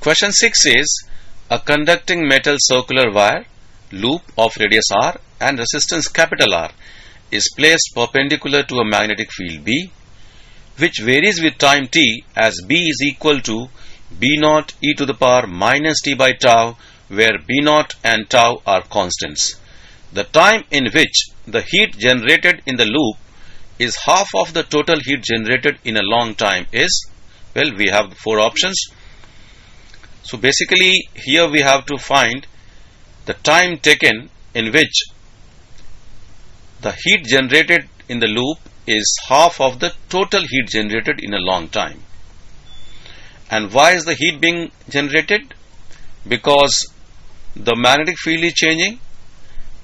Question 6 is a conducting metal circular wire loop of radius r and resistance capital R is placed perpendicular to a magnetic field B, which varies with time t as B is equal to B naught e to the power minus t by tau, where B naught and tau are constants. The time in which the heat generated in the loop is half of the total heat generated in a long time is, well, we have 4 options. So basically here we have to find the time taken in which the heat generated in the loop is half of the total heat generated in a long time. And why is the heat being generated? Because the magnetic field is changing,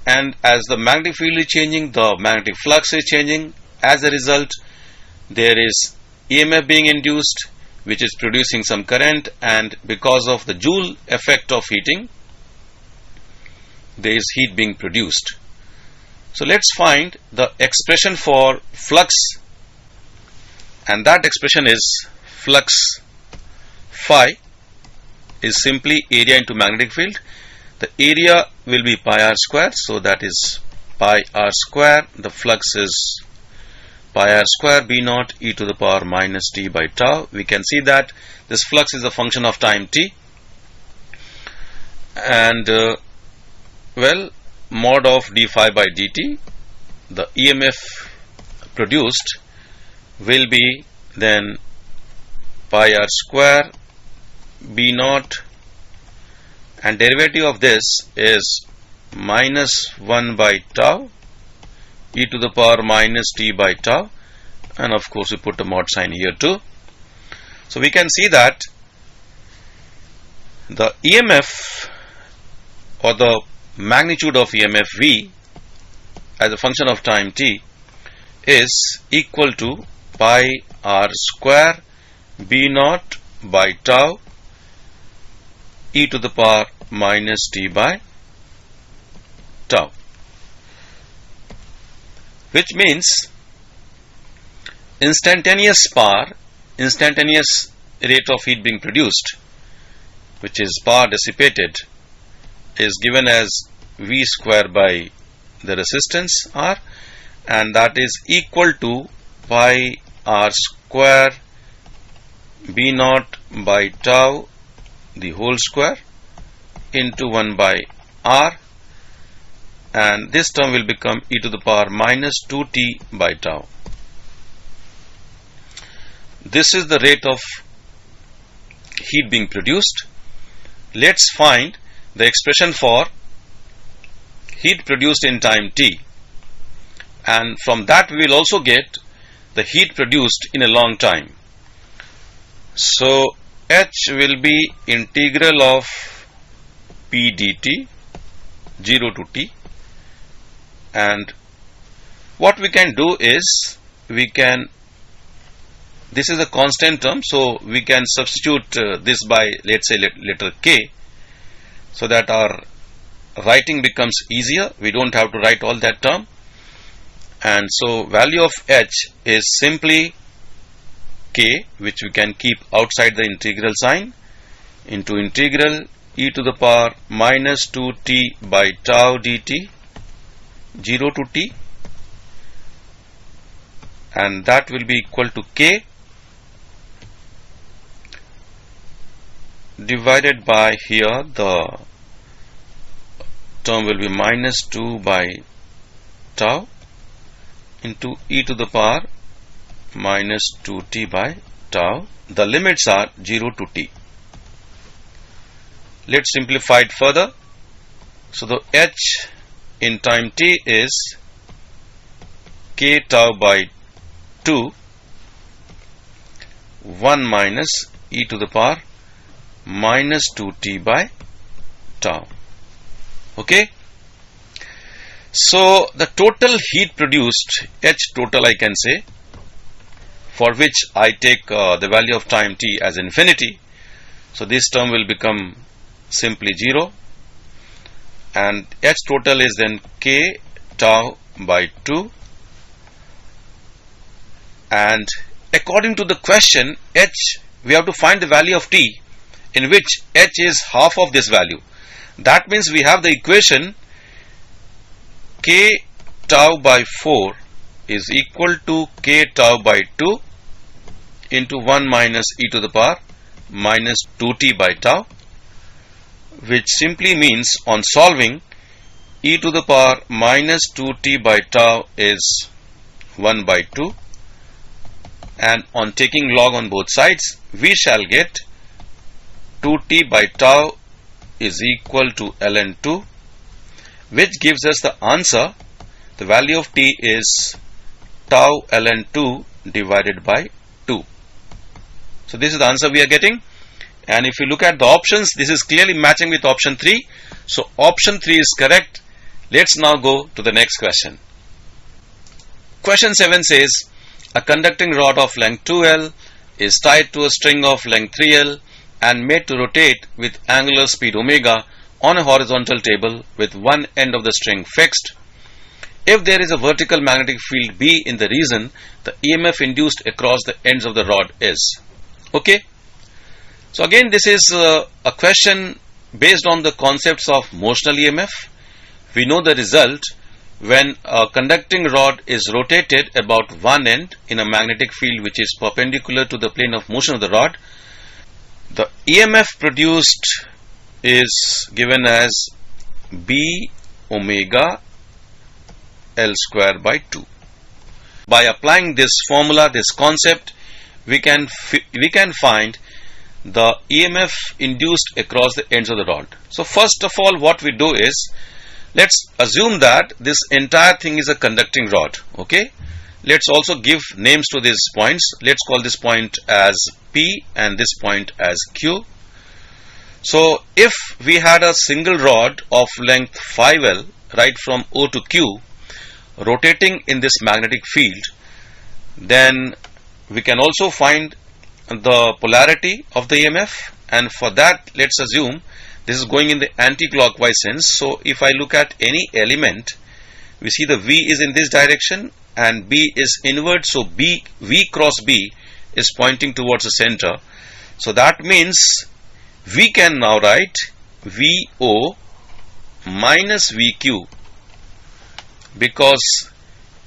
and as the magnetic field is changing, the magnetic flux is changing. As a result, there is EMF being induced, which is producing some current, and because of the Joule effect of heating, there is heat being produced. So let's find the expression for flux, and that expression is flux phi is simply area into magnetic field. The area will be pi r square, so that is pi r square. The flux is pi r square B naught e to the power minus t by tau. We can see that this flux is a function of time t, and well, mod of d phi by dt, the EMF produced will be then pi r square B naught, and derivative of this is minus 1 by tau e to the power minus t by tau, and of course we put a mod sign here too. So we can see that the EMF, or the magnitude of EMF V as a function of time t, is equal to pi r square B naught by tau e to the power minus t by tau, which means instantaneous power, instantaneous rate of heat being produced, which is power dissipated, is given as V square by the resistance R, and that is equal to pi r square B naught by tau the whole square into 1 by R, and this term will become e to the power minus 2t by tau. This is the rate of heat being produced. Let's find the expression for heat produced in time t, and from that we will also get the heat produced in a long time. So H will be integral of p dt 0 to t, and what we can do is this is a constant term, so we can substitute this by, let's say, letter k, so that our writing becomes easier. We don't have to write all that term, and so value of H is simply k, which we can keep outside the integral sign, into integral e to the power minus 2t by tau dt 0 to t, and that will be equal to k divided by, here the term will be minus 2 by tau into e to the power minus 2t by tau. The limits are 0 to t. Let's simplify it further. So the H in time t is k tau by 2 1 minus e to the power minus 2t by tau. Okay, so the total heat produced, H total I can say, for which I take the value of time t as infinity, so this term will become simply 0, and H total is then k tau by 2, and according to the question, H, we have to find the value of t in which h is half of this value. That means we have the equation k tau by 4 is equal to k tau by 2 into 1 minus e to the power minus 2t by tau, which simply means on solving e to the power minus 2t by tau is 1 by 2, and on taking log on both sides we shall get 2t by tau is equal to ln 2, which gives us the answer. The value of t is tau ln 2 divided by 2. So this is the answer we are getting, and if you look at the options, this is clearly matching with option 3. So option 3 is correct. Let's now go to the next question. Question 7 says, a conducting rod of length 2L is tied to a string of length 3L and made to rotate with angular speed omega on a horizontal table with one end of the string fixed. If there is a vertical magnetic field B in the region, the EMF induced across the ends of the rod is. Okay. So again, this is a question based on the concepts of motional EMF. We know the result when a conducting rod is rotated about one end in a magnetic field which is perpendicular to the plane of motion of the rod. The EMF produced is given as B omega L square by 2. By applying this formula, this concept, we can find the EMF induced across the ends of the rod. So first of all, what we do is, let's assume that this entire thing is a conducting rod. Okay, let's also give names to these points. Let's call this point as P and this point as Q. So if we had a single rod of length 5L right from O to Q rotating in this magnetic field, then we can also find the polarity of the EMF, and for that let's assume this is going in the anti-clockwise sense. So if I look at any element, we see the V is in this direction and B is inward, so V cross B is pointing towards the center. So that means we can now write VO minus VQ, because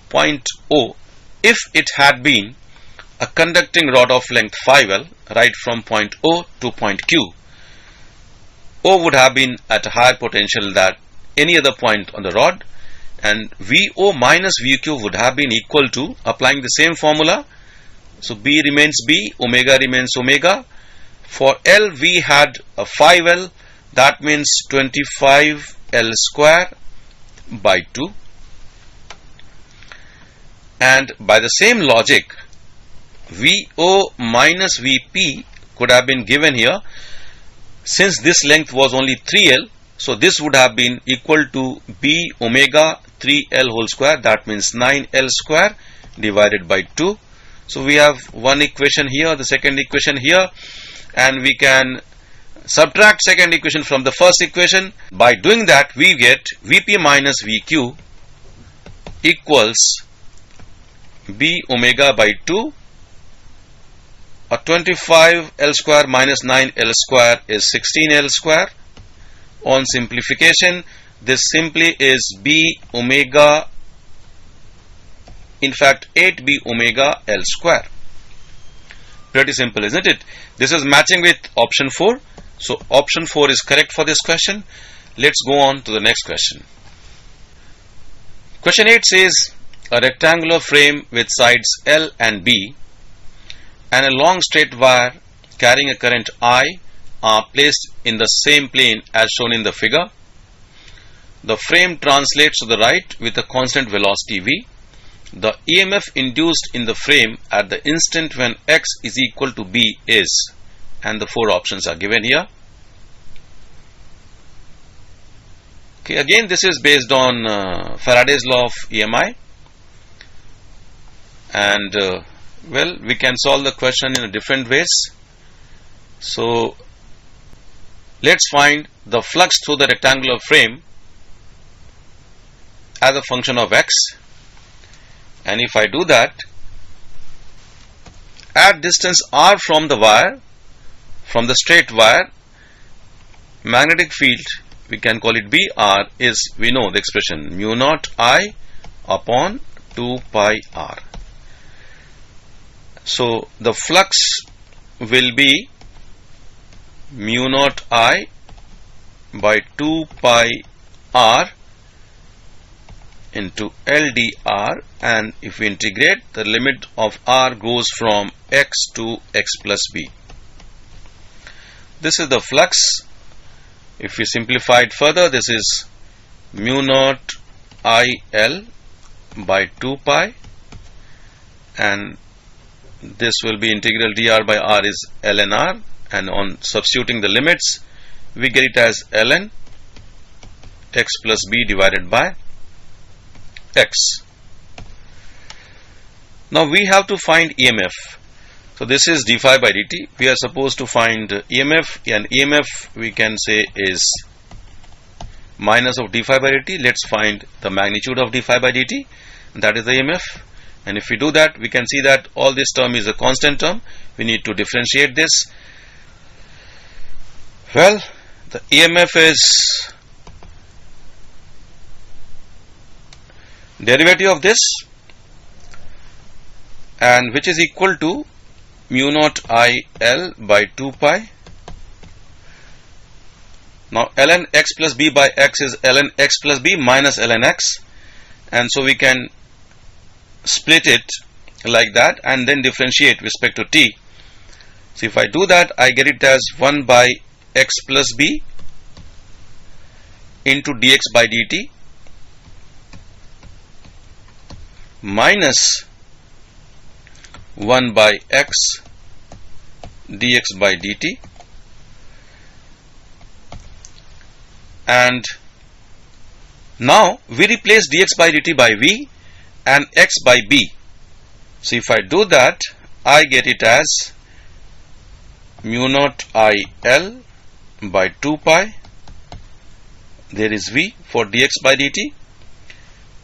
point O, if it had been a conducting rod of length 5L right from point O to point Q, O would have been at a higher potential than any other point on the rod, and VO minus VQ would have been equal to, applying the same formula, so B remains B, omega remains omega. For L we had a 5L, that means 25L square by 2, and by the same logic VO minus VP could have been given here. Since this length was only 3L, so this would have been equal to B omega 3L whole square, that means 9L square divided by 2. So we have one equation here, the second equation here, and we can subtract second equation from the first equation. By doing that, we get VP minus VQ equals B omega by 2, or 25L square minus 9L square is 16L square. On simplification, this simply is B omega, in fact 8B omega L square. Pretty simple, isn't it? This is matching with option 4. So option 4 is correct for this question. Let's go on to the next question. Question 8 says, a rectangular frame with sides L and B and a long straight wire carrying a current I are placed in the same plane as shown in the figure. The frame translates to the right with a constant velocity v. The EMF induced in the frame at the instant when x is equal to b is, and the four options are given here. Okay, again this is based on Faraday's law of EMI, and well, we can solve the question in different ways. So let's find the flux through the rectangular frame as a function of x, and if I do that, at distance r from the wire, from the straight wire, magnetic field, we can call it BR, is, we know the expression, mu naught I upon 2 pi R. So the flux will be mu naught I by 2 pi R into LdR, and if we integrate, the limit of R goes from x to x plus b. This is the flux. If we simplify it further, this is mu naught IL by 2 pi, and this will be integral dr by r is ln r, and on substituting the limits, we get it as ln x plus b divided by x. Now we have to find EMF. So this is d phi by dt. We are supposed to find EMF, and EMF we can say is minus of d phi by dt. Let's find the magnitude of d phi by dt, and that is the EMF. And if we do that, we can see that all this term is a constant term. We need to differentiate this. Well, the EMF is derivative of this, and which is equal to mu naught IL by 2 pi. Now ln x plus b by x is ln x plus b minus ln x, and so we can split it like that and then differentiate with respect to t. So if I do that, I get it as 1 by x plus b into dx by dt minus 1 by x dx by dt, and now we replace dx by dt by v and x by b. So if I do that, I get it as mu naught IL by 2 pi, there is v for dx by dt,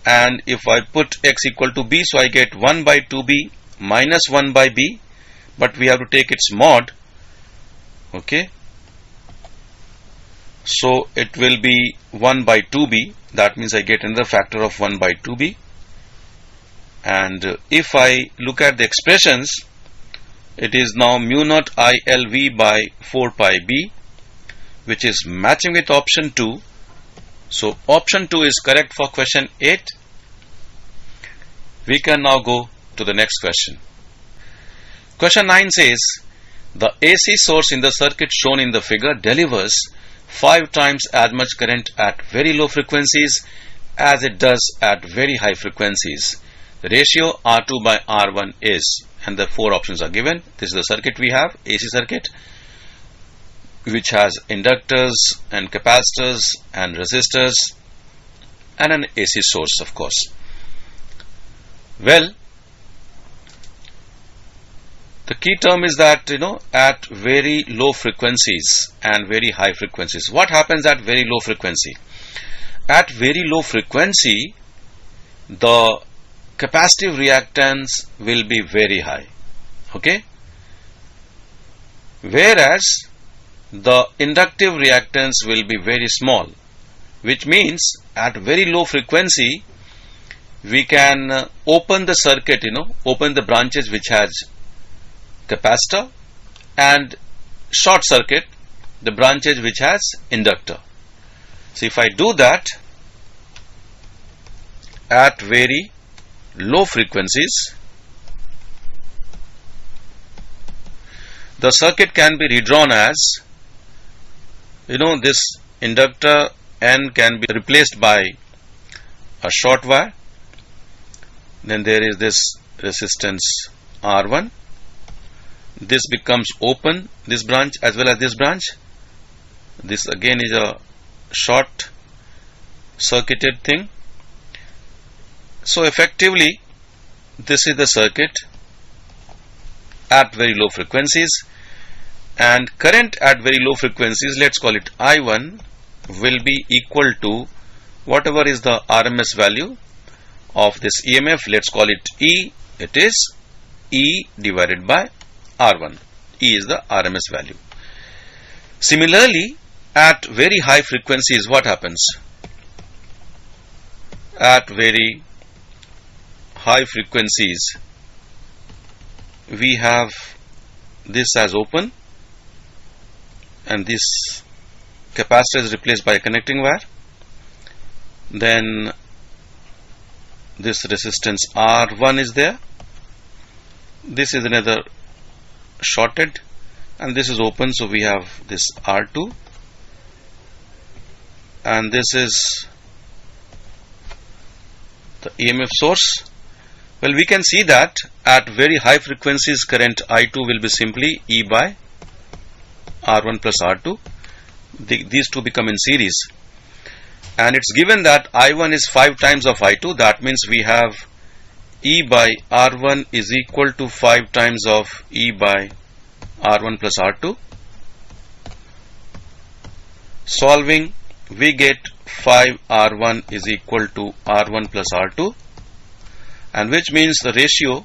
and if I put x equal to b, so I get 1 by 2b minus 1 by b, but we have to take its mod. Okay, so it will be 1 by 2b. That means I get another factor of 1 by 2b. And if I look at the expressions, it is now mu naught ILV by 4 pi b, which is matching with option 2. So option 2 is correct for question 8. We can now go to the next question. Question 9 says, the AC source in the circuit shown in the figure delivers 5 times as much current at very low frequencies as it does at very high frequencies. The ratio R2 by R1 is, and the 4 options are given. This is the circuit we have, AC circuit, which has inductors and capacitors and resistors and an AC source, of course. Well, the key term is that, at very low frequencies and very high frequencies. What happens at very low frequency? At very low frequency, the capacitive reactance will be very high. Okay? Whereas the inductive reactance will be very small, which means at very low frequency we can open the circuit, open the branches which has capacitor, and short circuit the branches which has inductor. So if I do that at very low frequencies, the circuit can be redrawn as, this inductor N can be replaced by a short wire, then there is this resistance R1, this becomes open, this branch as well as this branch. This again is a short circuited thing. So effectively this is the circuit at very low frequencies, and current at very low frequencies, let's call it I1, will be equal to whatever is the RMS value of this EMF. Let's call it E. It is E divided by R1. E is the RMS value. Similarly, at very high frequencies, what happens? At very high frequencies, we have this as open and this capacitor is replaced by a connecting wire. Then this resistance R1 is there. This is another shorted and this is open, so we have this R2 and this is the EMF source. Well, we can see that at very high frequencies current I2 will be simply E by R1 plus R2. These two become in series, and it's given that I1 is 5 times of I2. That means we have E by R1 is equal to 5 times of E by R1 plus R2. Solving, we get 5 R1 is equal to R1 plus R2, and which means the ratio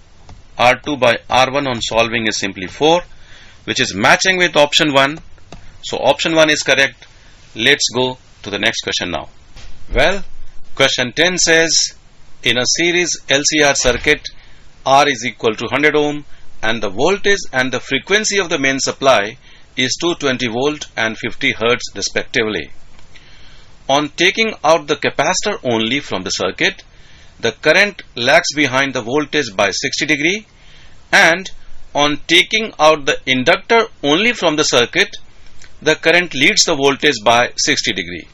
R2 by R1 on solving is simply 4, which is matching with option 1. So option 1 is correct. Let's go to the next question now. Well, question 10 says, in a series LCR circuit, R is equal to 100 ohm and the voltage and the frequency of the main supply is 220 volt and 50 hertz respectively. On taking out the capacitor only from the circuit, the current lags behind the voltage by 60 degree, and on taking out the inductor only from the circuit, the current leads the voltage by 60 degree.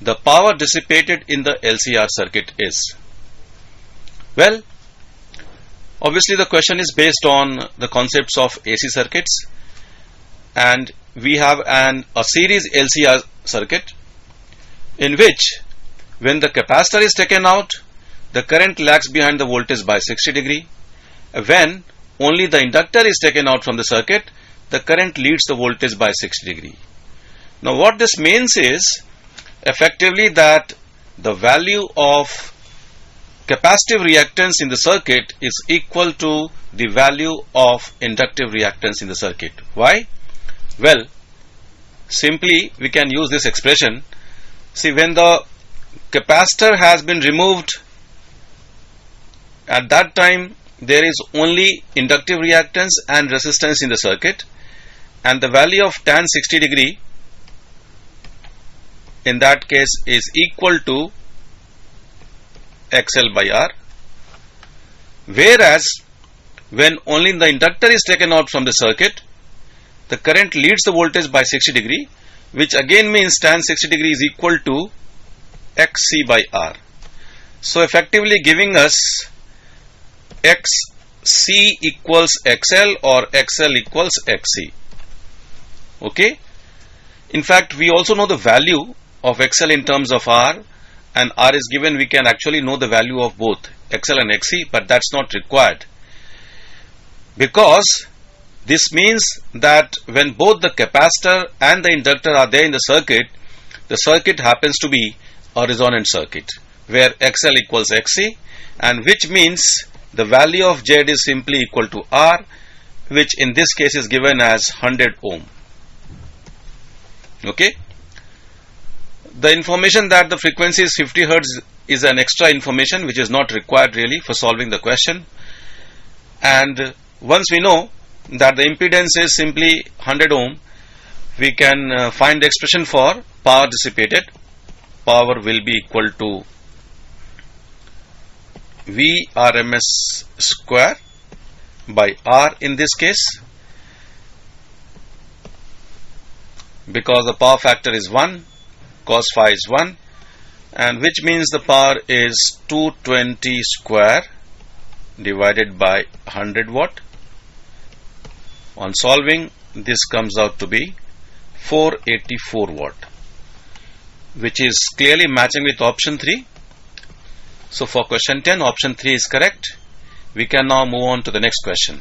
The power dissipated in the LCR circuit is. Well, obviously the question is based on the concepts of AC circuits, and we have a series LCR circuit in which when the capacitor is taken out, the current lags behind the voltage by 60 degree. When only the inductor is taken out from the circuit, the current leads the voltage by 60 degree. Now what this means is effectively that the value of capacitive reactance in the circuit is equal to the value of inductive reactance in the circuit. Why? Well, simply we can use this expression. See, when the capacitor has been removed, at that time there is only inductive reactance and resistance in the circuit, and the value of tan 60 degree in that case is equal to XL by R. Whereas when only the inductor is taken out from the circuit, the current leads the voltage by 60 degree, which again means tan 60 degree is equal to XC by R. So effectively giving us XC equals XL or XL equals XC. Okay. In fact, we also know the value of XL in terms of R, and R is given. We can actually know the value of both XL and XC, but that's not required, because this means that when both the capacitor and the inductor are there in the circuit happens to be a resonant circuit where XL equals XC, and which means the value of Z is simply equal to R, which in this case is given as 100 ohm. Okay. The information that the frequency is 50 hertz is an extra information which is not required really for solving the question. And once we know that the impedance is simply 100 ohm, we can find the expression for power dissipated. Power will be equal to V RMS square by R in this case, because the power factor is 1, cos phi is 1, and which means the power is 220 square divided by 100 watt. On solving, this comes out to be 484 watt, which is clearly matching with option 3. So for question 10, option 3 is correct. We can now move on to the next question.